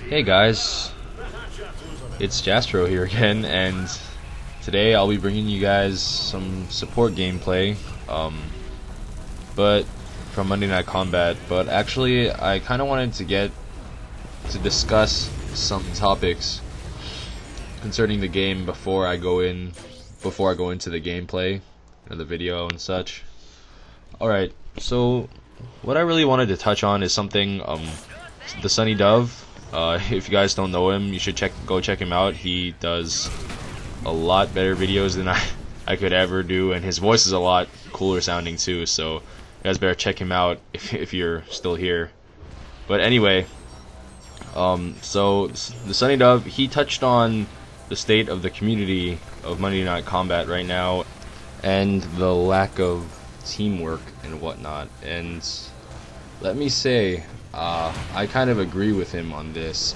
Hey guys, it's Jastro here again, and today I'll be bringing you guys some support gameplay, but from Monday Night Combat. But actually, I kind of wanted to discuss some topics concerning the game before I go into the gameplay or the video and such. Alright, so what I really wanted to touch on is something, TheSunnyDove. If you guys don't know him, you should go check him out. He does a lot better videos than I could ever do, and his voice is a lot cooler sounding too, so you guys better check him out if you're still here. But anyway, so TheSunnyDove, he touched on the state of the community of Monday Night Combat right now, and the lack of teamwork and whatnot. And let me say, I kind of agree with him on this.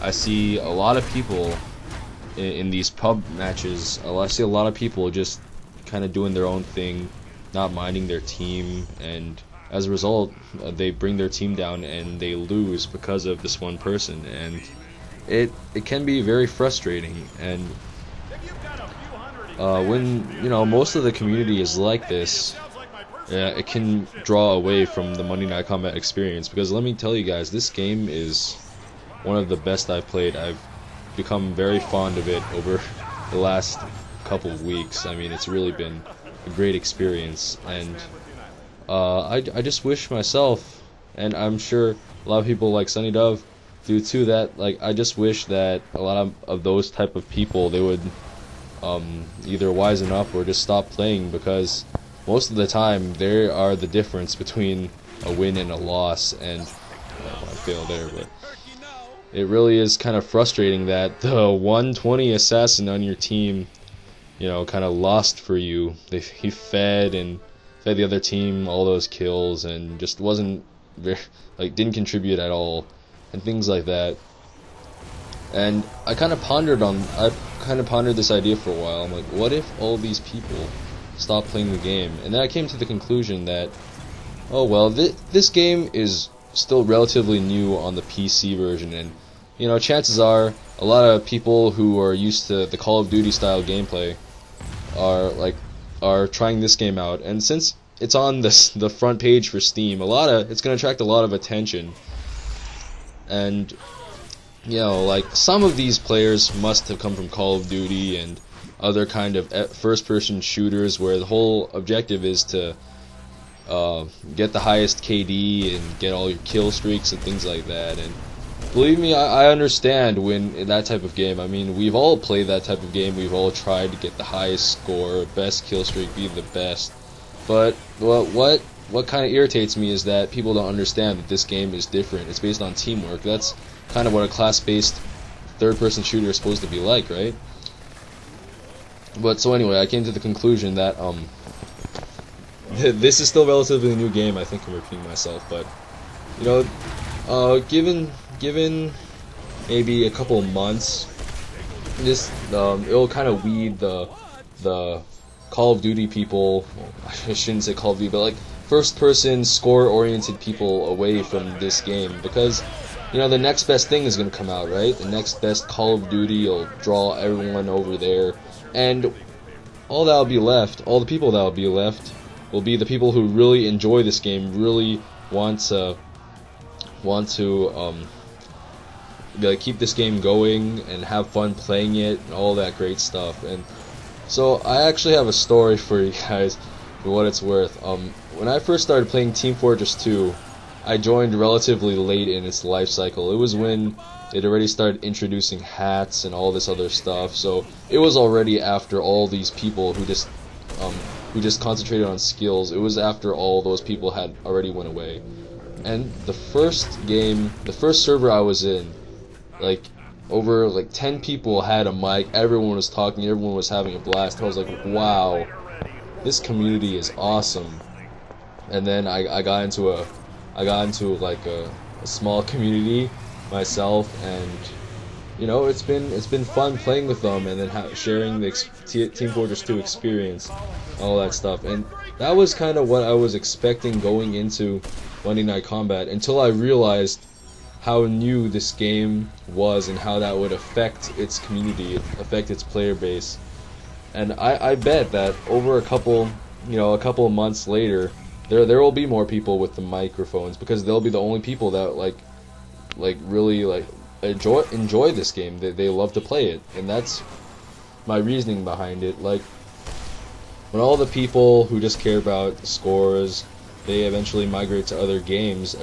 I see a lot of people in these pub matches. I see a lot of people just kind of doing their own thing, not minding their team, and as a result, they bring their team down and they lose because of this one person. And it can be very frustrating. And when most of the community is like this, it can draw away from the Monday Night Combat experience, because let me tell you guys, this game is one of the best I've played. I've become very fond of it over the last couple of weeks. I mean, it's really been a great experience, and I just wish myself, and I'm sure a lot of people like TheSunnyDove do too, that I just wish that a lot of those type of people, they would either wisen up or just stop playing, because most of the time they are the difference between a win and a loss. And I failed there, but it really is kind of frustrating that the 120 assassin on your team, kind of lost for you. He fed the other team all those kills and just wasn't very, didn't contribute at all, and things like that. And I kind of pondered this idea for a while. I'm like, what if all these people stop playing the game? And then I came to the conclusion that, oh well, this game is still relatively new on the PC version, and chances are a lot of people who are used to the Call of Duty style gameplay are trying this game out. And since it's on the front page for Steam, it's going to attract a lot of attention. And some of these players must have come from Call of Duty and other kind of first-person shooters where the whole objective is to get the highest KD and get all your kill streaks and things like that. And believe me, I understand when in that type of game. I mean, we've all played that type of game. We've all tried to get the highest score, best kill streak, be the best. But what kind of irritates me is that people don't understand that this game is different. It's based on teamwork. That's kind of what a class-based third-person shooter is supposed to be like, right? But so anyway, I came to the conclusion that this is still a relatively new game. I think I'm repeating myself, but given maybe a couple of months, it'll kind of weed the Call of Duty people. Well, I shouldn't say Call of Duty, but first-person score-oriented people away from this game, because the next best thing is going to come out, right? The next best Call of Duty will draw everyone over there. And all that'll be left, all the people that'll be left, will be the people who really enjoy this game, really want to keep this game going and have fun playing it and all that great stuff. And so I actually have a story for you guys, for what it's worth. When I first started playing Team Fortress 2, I joined relatively late in its life cycle. It was when they'd already started introducing hats and all this other stuff, so it was already after all these people who just concentrated on skills. It was after all those people had already went away. And the first server I was in, over 10 people had a mic, everyone was talking, everyone was having a blast. I was like, wow, this community is awesome. And then I got into a small community myself, and you know, it's been fun playing with them, and then sharing the Team Fortress 2 experience, all that stuff. And that was kind of what I was expecting going into Monday Night Combat, until I realized how new this game was and how that would affect its community, affect its player base. And I bet that over a couple of months later, there will be more people with the microphones, because they'll be the only people that really enjoy this game. They love to play it, and that's my reasoning behind it. Like, when all the people who just care about scores, they eventually migrate to other games,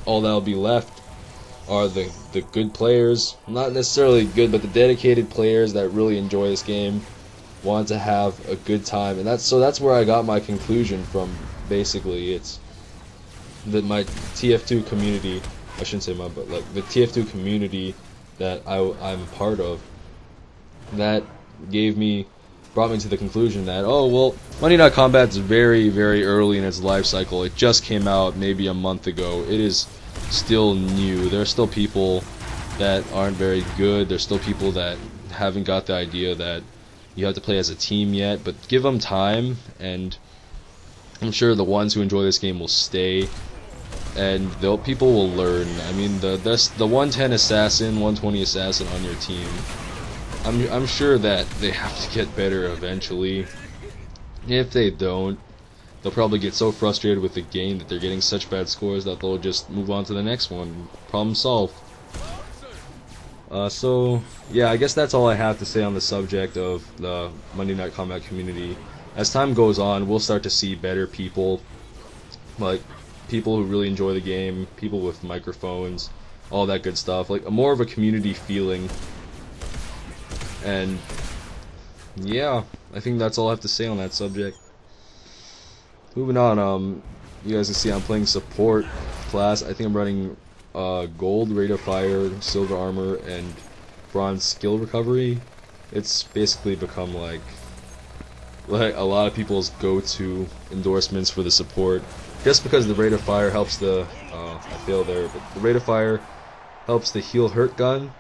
all that'll be left are the good players, not necessarily good, but the dedicated players that really enjoy this game, want to have a good time. And that's where I got my conclusion from. Basically, it's that my TF2 community, I shouldn't say my, but like the TF2 community that I'm part of, that brought me to the conclusion that, oh well, Monday Night Combat's very, very early in its life cycle. It just came out maybe a month ago. It is still new. There are still people that aren't very good. There's still people that haven't got the idea that you have to play as a team yet, but give them time, and I'm sure the ones who enjoy this game will stay, and people will learn. I mean, the 110 assassin, 120 assassin on your team, I'm sure that they have to get better eventually. If they don't, they'll probably get so frustrated with the game that they're getting such bad scores that they'll just move on to the next one. Problem solved. So yeah, I guess that's all I have to say on the subject of the Monday Night Combat community. As time goes on, we'll start to see better people, like people who really enjoy the game, people with microphones, all that good stuff, like more of a community feeling. And yeah, I think that's all I have to say on that subject. Moving on, you guys can see I'm playing support class. I think I'm running gold rate of fire, silver armor, and bronze skill recovery. It's basically become like a lot of people's go-to endorsements for the support, just because the rate of fire helps the I failed there, but the rate of fire helps the heal hurt gun,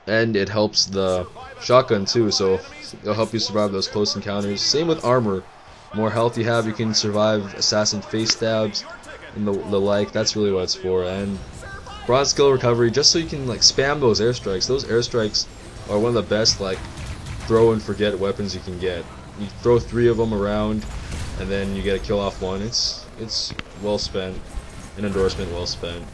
and it helps the shotgun too, so it'll help you survive those close encounters. Same with armor. More health you have, you can survive assassin face stabs and the like. That's really what it's for. And broad skill recovery, just so you can like spam those airstrikes. Those airstrikes are one of the best like throw and forget weapons you can get. You throw 3 of them around, and then you get a kill off one. It's well spent, an endorsement well spent.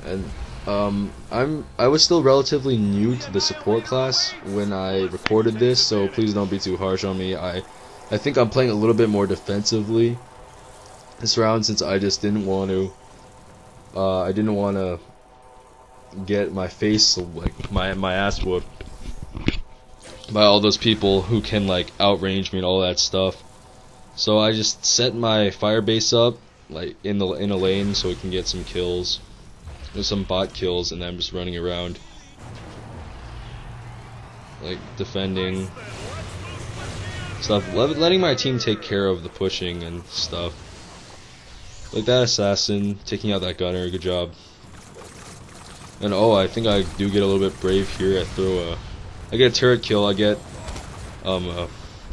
And I was still relatively new to the support class when I recorded this, so please don't be too harsh on me. I think I'm playing a little bit more defensively this round, since I just didn't want to get my face, like my ass whooped by all those people who can like outrange me and all that stuff. So I just set my fire base up like in a lane so we can get some kills. There's some bot kills, and then I'm just running around like defending stuff, letting my team take care of the pushing and stuff. Like that assassin taking out that gunner, good job. And oh, I think I do get a little bit brave here. I get a turret kill. I get my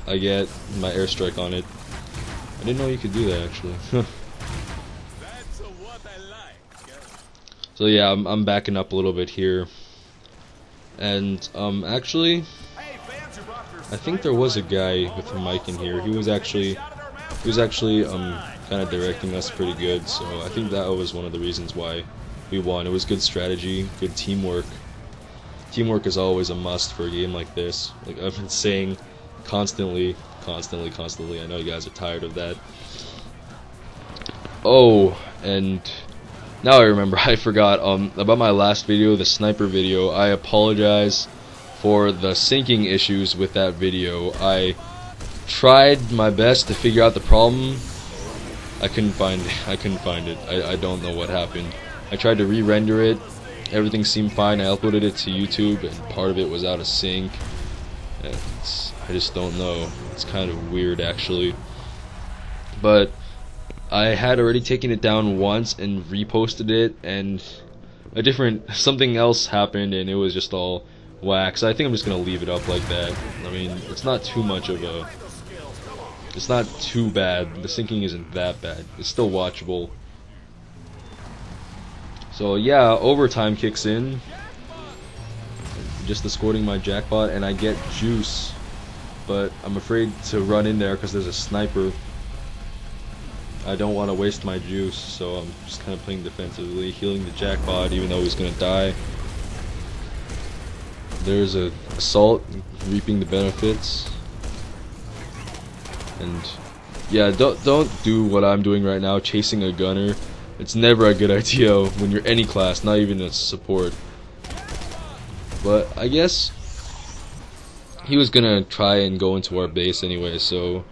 airstrike on it. I didn't know you could do that actually. So yeah, I'm backing up a little bit here, and actually, I think there was a guy with a mic in here. He was actually kind of directing us pretty good. So I think that was one of the reasons why we won. It was good strategy, good teamwork. Teamwork is always a must for a game like this. Like I've been saying constantly. I know you guys are tired of that. Oh, and now I remember, I forgot about my last video, the sniper video. I apologize for the syncing issues with that video. I tried my best to figure out the problem. I couldn't find it. I don't know what happened. I tried to re-render it. Everything seemed fine. I uploaded it to YouTube, and part of it was out of sync. And I just don't know. It's kind of weird, actually. But I had already taken it down once and reposted it, and something else happened and it was just all whack. So I think I'm just gonna leave it up like that. I mean, it's not too much of a, it's not too bad. The sinking isn't that bad. It's still watchable. So yeah, overtime kicks in. Just escorting my jackpot and I get juice, but I'm afraid to run in there because there's a sniper. I don't want to waste my juice, so I'm just kind of playing defensively, healing the jackpot even though he's gonna die. There's a assault, reaping the benefits. And yeah, don't do what I'm doing right now, chasing a gunner. It's never a good idea when you're any class, not even a support. But I guess he was gonna try and go into our base anyway, so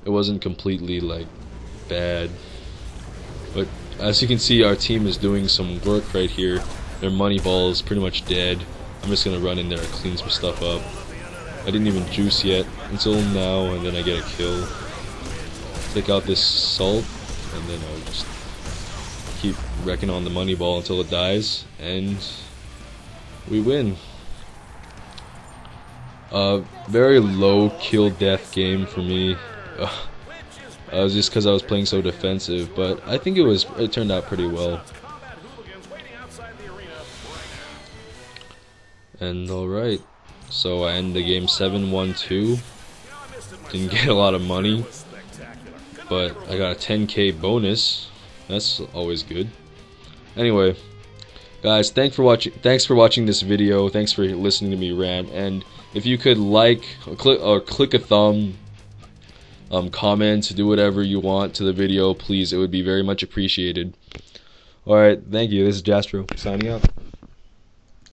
it wasn't completely like bad. But as you can see, our team is doing some work right here. Their money ball is pretty much dead. I'm just gonna run in there and clean some stuff up. I didn't even juice yet until now, and then I get a kill. Take out this salt, and then I'll just keep wrecking on the money ball until it dies, and we win. Very low kill death game for me. Just because I was playing so defensive, but I think it turned out pretty well. And alright, so I end the game 7-1-2. Didn't get a lot of money, but I got a 10k bonus. That's always good. Anyway, guys, thanks for watching this video. Thanks for listening to me rant. And if you could like or click a thumb, comment, do whatever you want to the video, please. It would be very much appreciated. Alright, thank you. This is Jastro signing out.